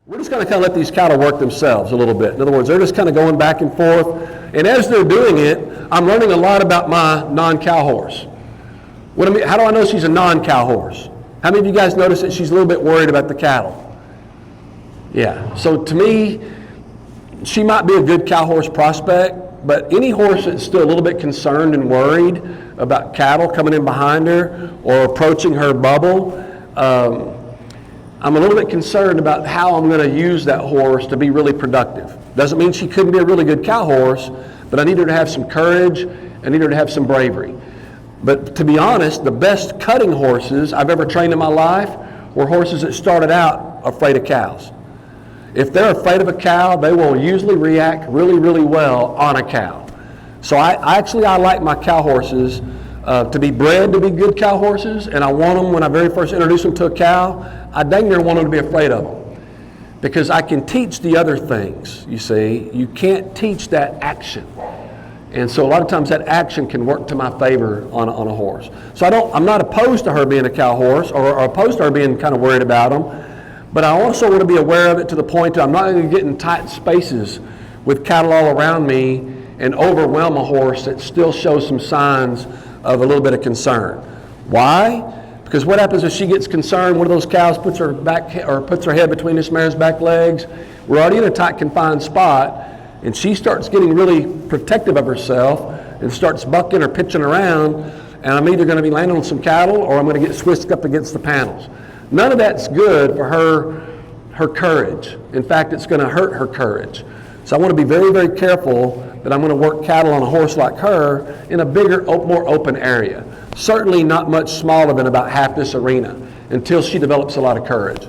We're just going to kind of let these cattle work themselves a little bit. In other words, they're just kind of going back and forth. And as they're doing it, I'm learning a lot about my non-cow horse. How do I know she's a non-cow horse? How many of you guys notice that she's a little bit worried about the cattle? Yeah. So to me, she might be a good cow horse prospect, but any horse that's still a little bit concerned and worried about cattle coming in behind her or approaching her bubble, I'm a little bit concerned about how I'm going to use that horse to be really productive. Doesn't mean she couldn't be a really good cow horse, but I need her to have some courage. I need her to have some bravery. But to be honest, the best cutting horses I've ever trained in my life were horses that started out afraid of cows. If they're afraid of a cow, they will usually react really, really well on a cow. So I like my cow horses to be bred to be good cow horses, and I want them, when I very first introduce them to a cow, I dang near want them to be afraid of them. Because I can teach the other things, you see. You can't teach that action. And so a lot of times that action can work to my favor on a horse. So I'm not opposed to her being a cow horse or opposed to her being kind of worried about them, but I also want to be aware of it to the point that I'm not going to get in tight spaces with cattle all around me and overwhelm a horse that still shows some signs of a little bit of concern. Why? Because what happens if she gets concerned, one of those cows puts her head between this mare's back legs, we're already in a tight confined spot, and she starts getting really protective of herself and starts bucking or pitching around, and I'm either going to be landing on some cattle or I'm going to get swished up against the panels. None of that's good for her courage. In fact, it's going to hurt her courage. So I want to be very, very careful that I'm going to work cattle on a horse like her in a bigger, more open area. Certainly not much smaller than about half this arena until she develops a lot of courage.